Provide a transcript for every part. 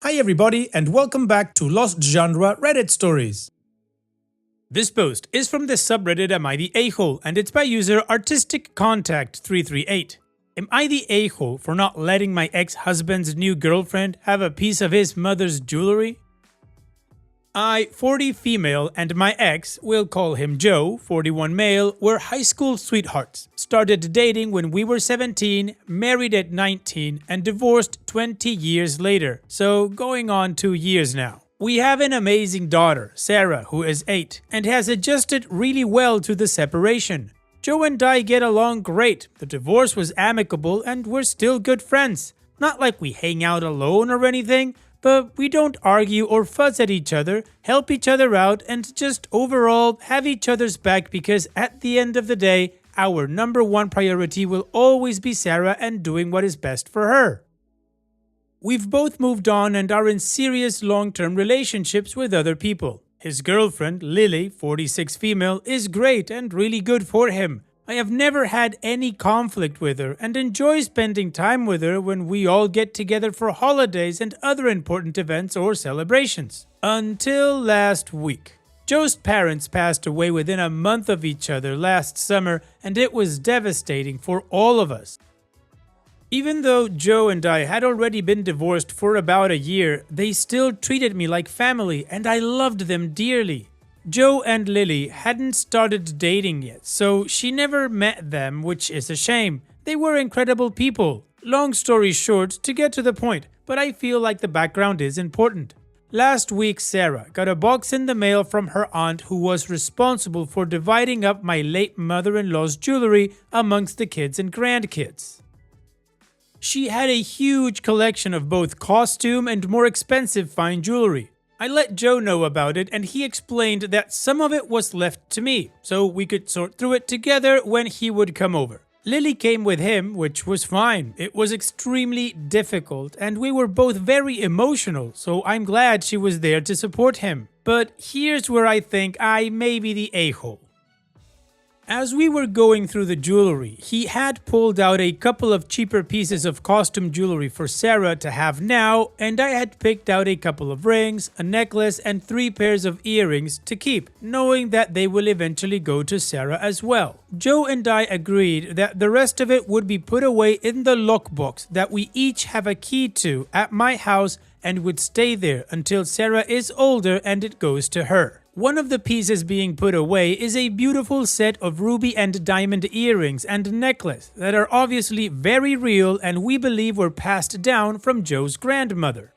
Hi everybody and welcome back to Lost Genre Reddit Stories. This post is from the subreddit Am I the A-hole and it's by user ArtisticContact338. Am I the a-hole for not letting my ex-husband's new girlfriend have a piece of his mother's jewelry? I, 40 female, and my ex, we'll call him Joe, 41 male, were high school sweethearts. Started dating when we were 17, married at 19, and divorced 20 years later, so going on 2 years now. We have an amazing daughter, Sarah, who is 8, and has adjusted really well to the separation. Joe and I get along great, the divorce was amicable and we're still good friends. Not like we hang out alone or anything, but we don't argue or fuss at each other, help each other out, and just overall have each other's back because at the end of the day, our number one priority will always be Sarah and doing what is best for her. We've both moved on and are in serious long-term relationships with other people. His girlfriend, Lily, 46 female, is great and really good for him. I have never had any conflict with her and enjoy spending time with her when we all get together for holidays and other important events or celebrations. Until last week. Joe's parents passed away within a month of each other last summer and it was devastating for all of us. Even though Joe and I had already been divorced for about a year, they still treated me like family and I loved them dearly. Joe and Lily hadn't started dating yet, so she never met them, which is a shame. They were incredible people. Long story short, to get to the point, but I feel like the background is important. Last week, Sarah got a box in the mail from her aunt who was responsible for dividing up my late mother-in-law's jewelry amongst the kids and grandkids. She had a huge collection of both costume and more expensive fine jewelry. I let Joe know about it and he explained that some of it was left to me, so we could sort through it together when he would come over. Lily came with him, which was fine. It was extremely difficult and we were both very emotional, so I'm glad she was there to support him. But here's where I think I may be the a-hole. As we were going through the jewelry, he had pulled out a couple of cheaper pieces of costume jewelry for Sarah to have now, and I had picked out a couple of rings, a necklace, and 3 pairs of earrings to keep, knowing that they will eventually go to Sarah as well. Joe and I agreed that the rest of it would be put away in the lockbox that we each have a key to at my house and would stay there until Sarah is older and it goes to her. One of the pieces being put away is a beautiful set of ruby and diamond earrings and necklace that are obviously very real and we believe were passed down from Joe's grandmother.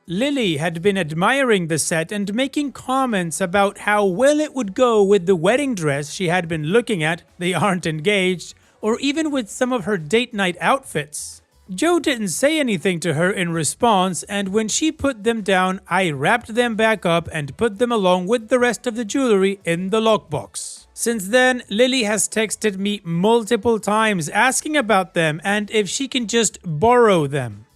Lily had been admiring the set and making comments about how well it would go with the wedding dress she had been looking at, they aren't engaged, or even with some of her date night outfits. Joe didn't say anything to her in response, and when she put them down, I wrapped them back up and put them along with the rest of the jewelry in the lockbox. Since then, Lily has texted me multiple times asking about them and if she can just borrow them.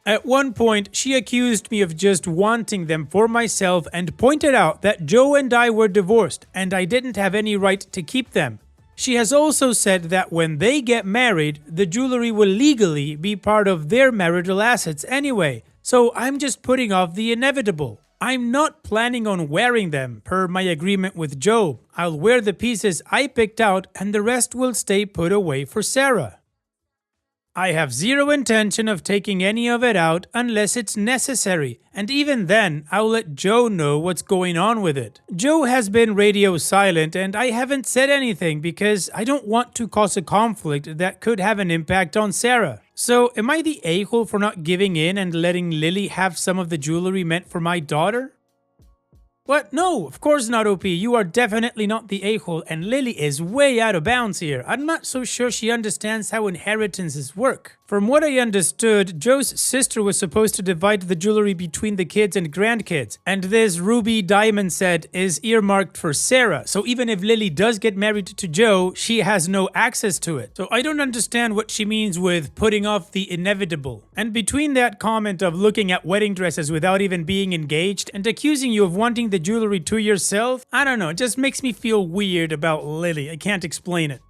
At one point, she accused me of just wanting them for myself and pointed out that Joe and I were divorced and I didn't have any right to keep them. She has also said that when they get married, the jewelry will legally be part of their marital assets anyway, so I'm just putting off the inevitable. I'm not planning on wearing them, per my agreement with Joe. I'll wear the pieces I picked out and the rest will stay put away for Sarah. I have zero intention of taking any of it out unless it's necessary, and even then, I'll let Joe know what's going on with it. Joe has been radio silent and I haven't said anything because I don't want to cause a conflict that could have an impact on Sarah. So, am I the a-hole for not giving in and letting Lily have some of the jewelry meant for my daughter? What? No, of course not, OP. You are definitely not the a-hole and Lily is way out of bounds here. I'm not so sure she understands how inheritances work. From what I understood, Joe's sister was supposed to divide the jewelry between the kids and grandkids, and this ruby diamond set is earmarked for Sarah, so even if Lily does get married to Joe, she has no access to it. So I don't understand what she means with putting off the inevitable. And between that comment of looking at wedding dresses without even being engaged and accusing you of wanting the jewelry to yourself, I don't know, it just makes me feel weird about Lily. I can't explain it.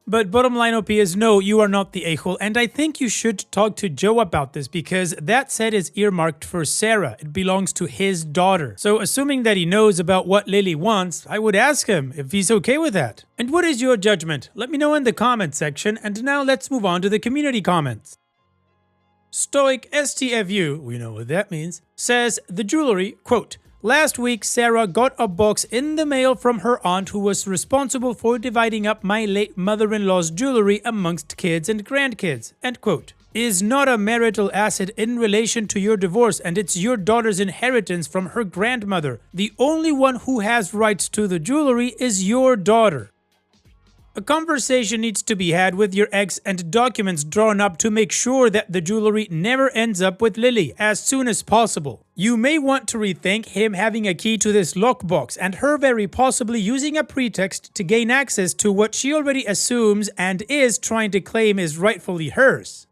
But bottom line, OP, is no, you are not the a-hole, and I think you should talk to Joe about this because that set is earmarked for Sarah. It belongs to his daughter. So assuming that he knows about what Lily wants, I would ask him if he's okay with that. And what is your judgment? Let me know in the comments section, and now let's move on to the community comments. Stoic STFU, we know what that means, says the jewelry, quote, "Last week, Sarah got a box in the mail from her aunt who was responsible for dividing up my late mother-in-law's jewelry amongst kids and grandkids." End quote. Is not a marital asset in relation to your divorce, and it's your daughter's inheritance from her grandmother. The only one who has rights to the jewelry is your daughter. A conversation needs to be had with your ex and documents drawn up to make sure that the jewelry never ends up with Lily as soon as possible. You may want to rethink him having a key to this lockbox and her very possibly using a pretext to gain access to what she already assumes and is trying to claim is rightfully hers.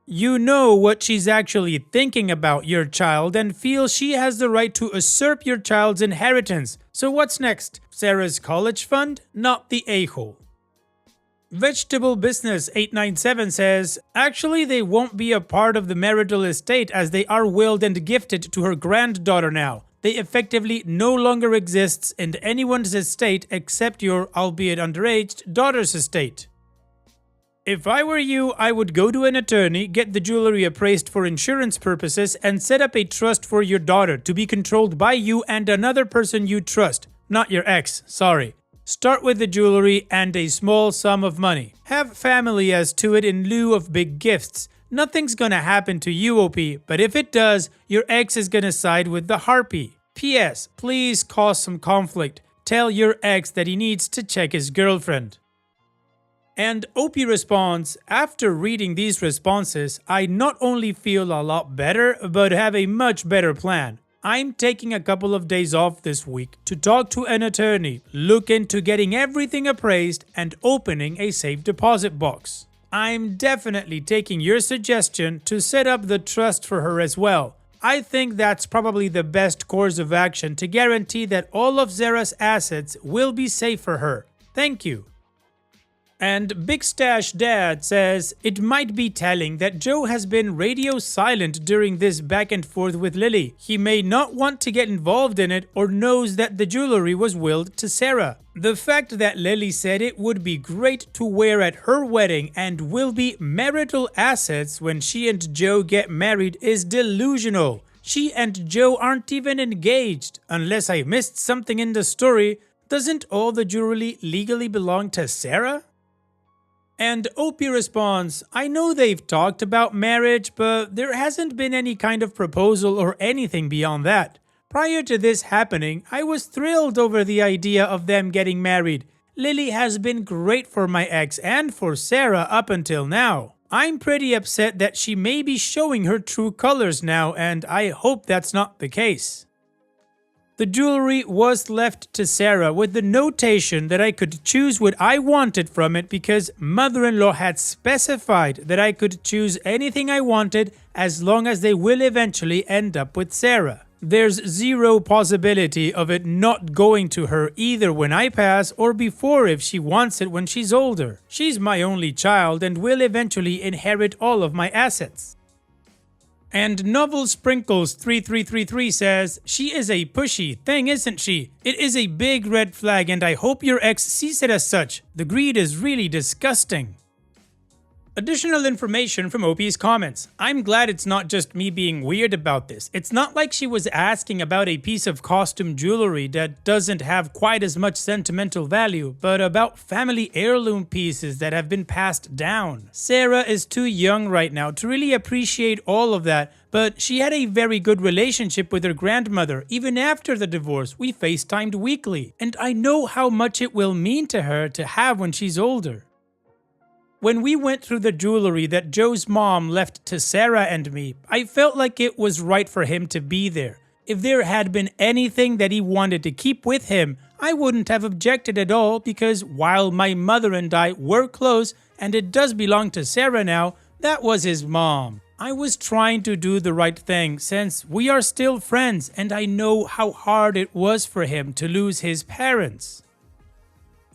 You know what she's actually thinking about your child and feel she has the right to usurp your child's inheritance. So what's next? Sarah's college fund? Not the a-hole. Vegetable Business 897 says, actually they won't be a part of the marital estate as they are willed and gifted to her granddaughter now. They effectively no longer exists in anyone's estate except your, albeit underage, daughter's estate. If I were you, I would go to an attorney, get the jewelry appraised for insurance purposes, and set up a trust for your daughter to be controlled by you and another person you trust. Not your ex, sorry. Start with the jewelry and a small sum of money. Have family as to it in lieu of big gifts. Nothing's gonna happen to you, OP, but if it does, your ex is gonna side with the harpy. P.S. Please cause some conflict. Tell your ex that he needs to check his girlfriend. And OP responds, after reading these responses, I not only feel a lot better, but have a much better plan. I'm taking a couple of days off this week to talk to an attorney, look into getting everything appraised, and opening a safe deposit box. I'm definitely taking your suggestion to set up the trust for her as well. I think that's probably the best course of action to guarantee that all of Zara's assets will be safe for her. Thank you. And Big Stash Dad says, it might be telling that Joe has been radio silent during this back and forth with Lily. He may not want to get involved in it or knows that the jewelry was willed to Sarah. The fact that Lily said it would be great to wear at her wedding and will be marital assets when she and Joe get married is delusional. She and Joe aren't even engaged. Unless I missed something in the story, doesn't all the jewelry legally belong to Sarah? And OP responds, I know they've talked about marriage, but there hasn't been any kind of proposal or anything beyond that. Prior to this happening, I was thrilled over the idea of them getting married. Lily has been great for my ex and for Sarah up until now. I'm pretty upset that she may be showing her true colors now, and I hope that's not the case. The jewelry was left to Sarah with the notation that I could choose what I wanted from it because mother-in-law had specified that I could choose anything I wanted as long as they will eventually end up with Sarah. There's zero possibility of it not going to her either when I pass or before if she wants it when she's older. She's my only child and will eventually inherit all of my assets. And Novel Sprinkles 3333 says, she is a pushy thing, isn't she? It is a big red flag and I hope your ex sees it as such. The greed is really disgusting. Additional information from OP's comments. I'm glad it's not just me being weird about this. It's not like she was asking about a piece of costume jewelry that doesn't have quite as much sentimental value, but about family heirloom pieces that have been passed down. Sarah is too young right now to really appreciate all of that, but she had a very good relationship with her grandmother. Even after the divorce, we FaceTimed weekly, and I know how much it will mean to her to have when she's older. When we went through the jewelry that Joe's mom left to Sarah and me, I felt like it was right for him to be there. If there had been anything that he wanted to keep with him, I wouldn't have objected at all because while my mother and I were close and it does belong to Sarah now, that was his mom. I was trying to do the right thing since we are still friends and I know how hard it was for him to lose his parents.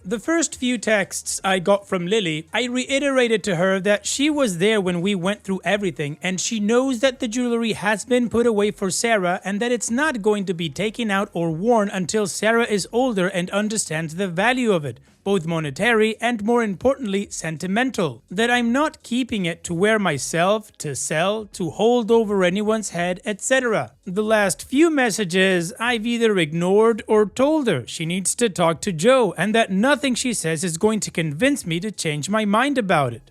The first few texts I got from Lily, I reiterated to her that she was there when we went through everything and she knows that the jewelry has been put away for Sarah and that it's not going to be taken out or worn until Sarah is older and understands the value of it, both monetary and, more importantly, sentimental. That I'm not keeping it to wear myself, to sell, to hold over anyone's head, etc. The last few messages I've either ignored or told her she needs to talk to Joe and that nothing she says is going to convince me to change my mind about it.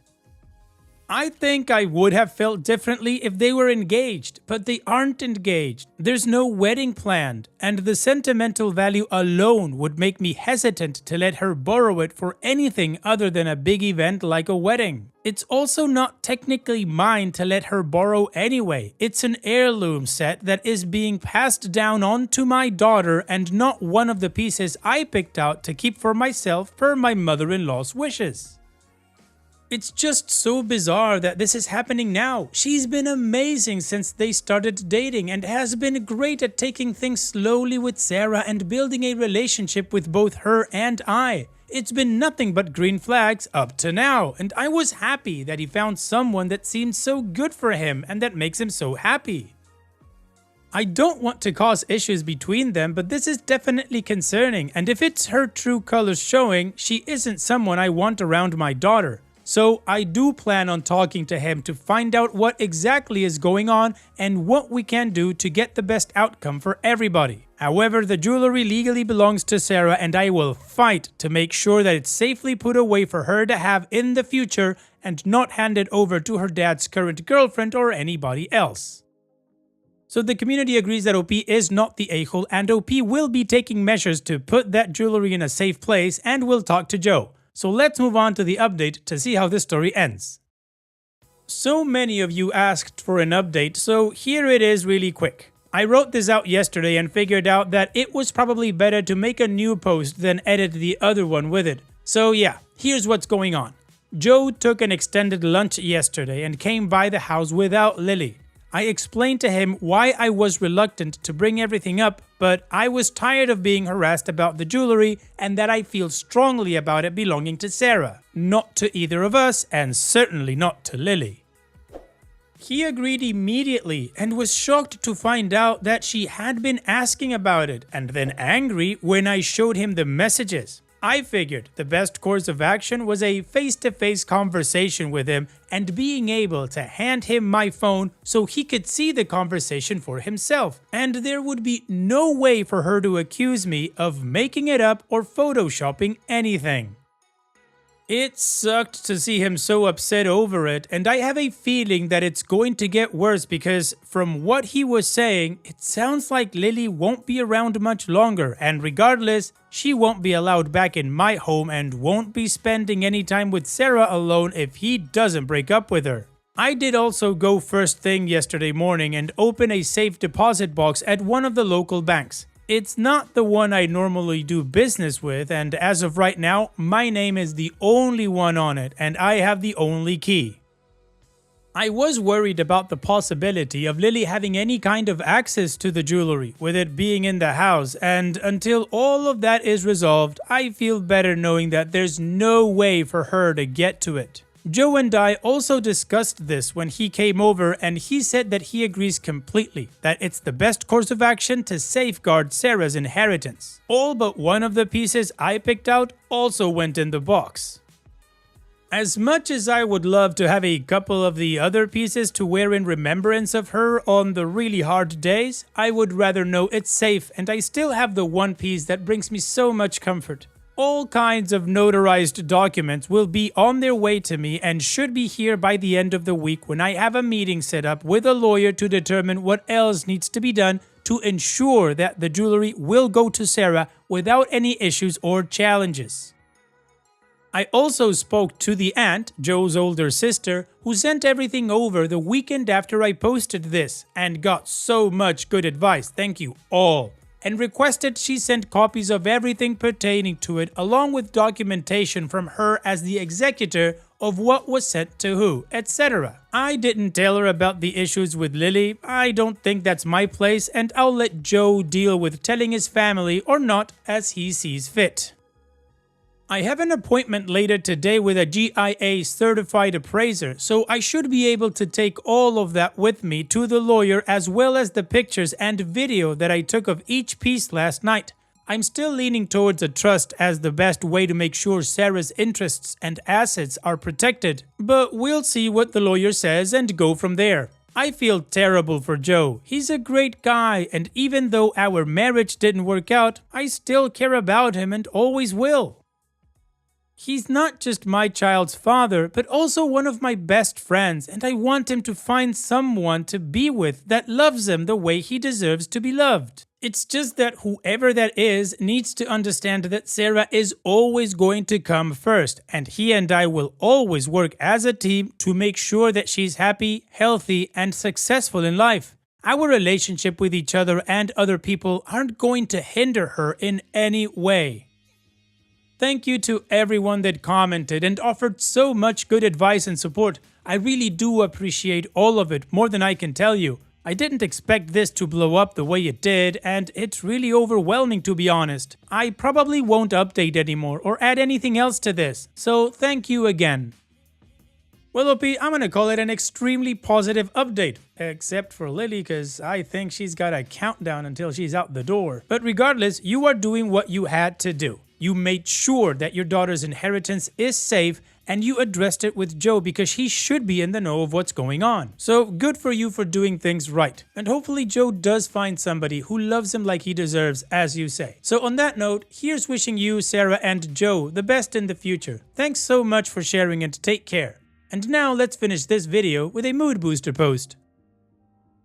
I think I would have felt differently if they were engaged, but they aren't engaged. There's no wedding planned, and the sentimental value alone would make me hesitant to let her borrow it for anything other than a big event like a wedding. It's also not technically mine to let her borrow anyway. It's an heirloom set that is being passed down on to my daughter and not one of the pieces I picked out to keep for myself per my mother-in-law's wishes. It's just so bizarre that this is happening now. She's been amazing since they started dating and has been great at taking things slowly with Sarah and building a relationship with both her and I. It's been nothing but green flags up to now, and I was happy that he found someone that seemed so good for him and that makes him so happy. I don't want to cause issues between them, but this is definitely concerning, and if it's her true colors showing, she isn't someone I want around my daughter. So I do plan on talking to him to find out what exactly is going on and what we can do to get the best outcome for everybody. However, the jewelry legally belongs to Sarah and I will fight to make sure that it's safely put away for her to have in the future and not handed over to her dad's current girlfriend or anybody else. So the community agrees that OP is not the a-hole and OP will be taking measures to put that jewelry in a safe place and will talk to Joe. So let's move on to the update to see how this story ends. So many of you asked for an update, so here it is really quick. I wrote this out yesterday and figured out that it was probably better to make a new post than edit the other one with it. So yeah, here's what's going on. Joe took an extended lunch yesterday and came by the house without Lily. I explained to him why I was reluctant to bring everything up, but I was tired of being harassed about the jewelry and that I feel strongly about it belonging to Sarah, not to either of us and certainly not to Lily. He agreed immediately and was shocked to find out that she had been asking about it and then angry when I showed him the messages. I figured the best course of action was a face-to-face conversation with him and being able to hand him my phone so he could see the conversation for himself, and there would be no way for her to accuse me of making it up or photoshopping anything. It sucked to see him so upset over it, and I have a feeling that it's going to get worse because from what he was saying, it sounds like Lily won't be around much longer, and regardless, she won't be allowed back in my home and won't be spending any time with Sarah alone if he doesn't break up with her. I did also go first thing yesterday morning and open a safe deposit box at one of the local banks. It's not the one I normally do business with, and as of right now, my name is the only one on it and I have the only key. I was worried about the possibility of Lily having any kind of access to the jewelry, with it being in the house, and until all of that is resolved, I feel better knowing that there's no way for her to get to it. Joe and I also discussed this when he came over and he said that he agrees completely that it's the best course of action to safeguard Sarah's inheritance. All but one of the pieces I picked out also went in the box. As much as I would love to have a couple of the other pieces to wear in remembrance of her on the really hard days, I would rather know it's safe and I still have the one piece that brings me so much comfort. All kinds of notarized documents will be on their way to me and should be here by the end of the week when I have a meeting set up with a lawyer to determine what else needs to be done to ensure that the jewelry will go to Sarah without any issues or challenges. I also spoke to the aunt, Joe's older sister, who sent everything over the weekend after I posted this and got so much good advice, thank you all, and requested she send copies of everything pertaining to it along with documentation from her as the executor of what was sent to who, etc. I didn't tell her about the issues with Lily. I don't think that's my place, and I'll let Joe deal with telling his family or not as he sees fit. I have an appointment later today with a GIA certified appraiser, so I should be able to take all of that with me to the lawyer as well as the pictures and video that I took of each piece last night. I'm still leaning towards a trust as the best way to make sure Sarah's interests and assets are protected, but we'll see what the lawyer says and go from there. I feel terrible for Joe. He's a great guy, and even though our marriage didn't work out, I still care about him and always will. He's not just my child's father, but also one of my best friends, and I want him to find someone to be with that loves him the way he deserves to be loved. It's just that whoever that is needs to understand that Sarah is always going to come first, and he and I will always work as a team to make sure that she's happy, healthy, and successful in life. Our relationship with each other and other people aren't going to hinder her in any way. Thank you to everyone that commented and offered so much good advice and support. I really do appreciate all of it more than I can tell you. I didn't expect this to blow up the way it did, and it's really overwhelming to be honest. I probably won't update anymore or add anything else to this, so thank you again. Well, OP, I'm gonna call it an extremely positive update. Except for Lily, cause I think she's got a countdown until she's out the door. But regardless, you are doing what you had to do. You made sure that your daughter's inheritance is safe, and you addressed it with Joe because he should be in the know of what's going on. So good for you for doing things right. And hopefully Joe does find somebody who loves him like he deserves, as you say. So on that note, here's wishing you, Sarah, and Joe the best in the future. Thanks so much for sharing and take care. And now let's finish this video with a mood booster post.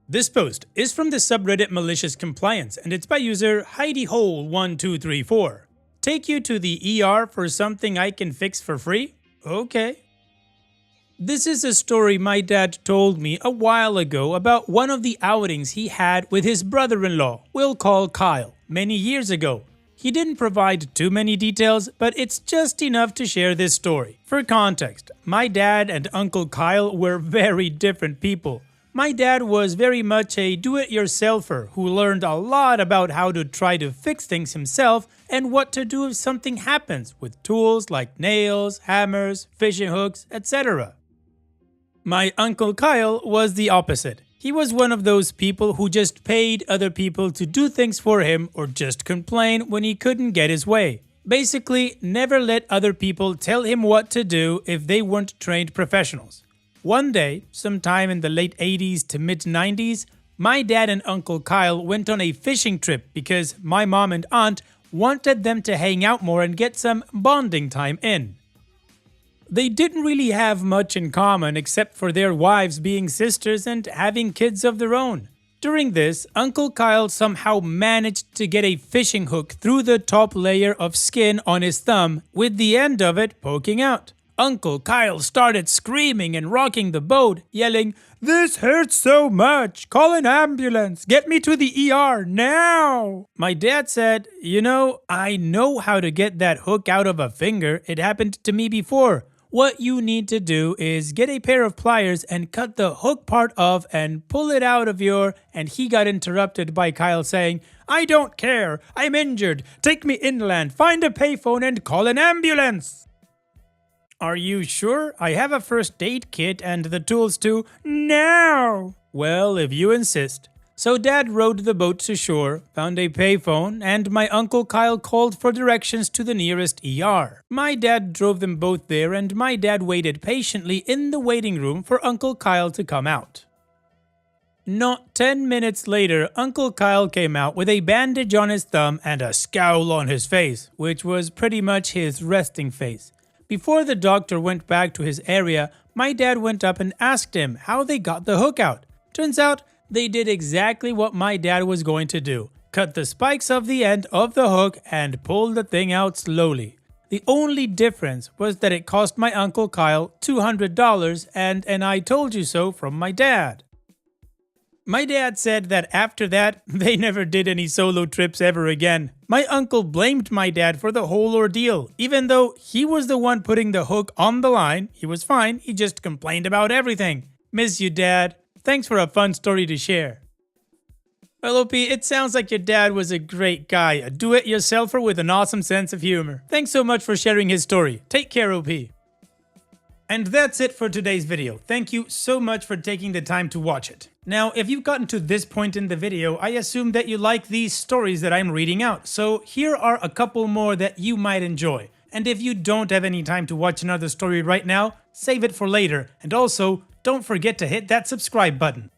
This post is from the subreddit Malicious Compliance, and it's by user HeidiHole1234. Take you to the ER for something I can fix for free? Okay. This is a story my dad told me a while ago about one of the outings he had with his brother-in-law, we'll call Kyle, many years ago. He didn't provide too many details, but it's just enough to share this story. For context, my dad and Uncle Kyle were very different people. My dad was very much a do-it-yourselfer who learned a lot about how to try to fix things himself and what to do if something happens with tools like nails, hammers, fishing hooks, etc. My Uncle Kyle was the opposite. He was one of those people who just paid other people to do things for him or just complain when he couldn't get his way. Basically, never let other people tell him what to do if they weren't trained professionals. One day, sometime in the late 80s to mid 90s, my dad and Uncle Kyle went on a fishing trip because my mom and aunt wanted them to hang out more and get some bonding time in. They didn't really have much in common except for their wives being sisters and having kids of their own. During this, Uncle Kyle somehow managed to get a fishing hook through the top layer of skin on his thumb, with the end of it poking out. Uncle Kyle started screaming and rocking the boat, yelling, "This hurts so much! Call an ambulance! Get me to the ER now!" My dad said, I know how to get that hook out of a finger. It happened to me before. What you need to do is get a pair of pliers and cut the hook part off and pull it out of your... And he got interrupted by Kyle saying, "I don't care. I'm injured. Take me inland, find a payphone and call an ambulance." Are you sure? I have a first aid kit and the tools to... No! Well, if you insist. So Dad rowed the boat to shore, found a payphone, and my Uncle Kyle called for directions to the nearest ER. My dad drove them both there, and my dad waited patiently in the waiting room for Uncle Kyle to come out. Not 10 minutes later, Uncle Kyle came out with a bandage on his thumb and a scowl on his face, which was pretty much his resting face. Before the doctor went back to his area, my dad went up and asked him how they got the hook out. Turns out, they did exactly what my dad was going to do. Cut the spikes off the end of the hook and pulled the thing out slowly. The only difference was that it cost my Uncle Kyle $200 and an "I told you so" from my dad. My dad said that after that, they never did any solo trips ever again. My uncle blamed my dad for the whole ordeal. Even though he was the one putting the hook on the line, he was fine, he just complained about everything. Miss you, Dad. Thanks for a fun story to share. Well, OP, it sounds like your dad was a great guy, a do-it-yourselfer with an awesome sense of humor. Thanks so much for sharing his story. Take care, OP. And that's it for today's video. Thank you so much for taking the time to watch it. Now, if you've gotten to this point in the video, I assume that you like these stories that I'm reading out, so here are a couple more that you might enjoy. And if you don't have any time to watch another story right now, save it for later, and also, don't forget to hit that subscribe button.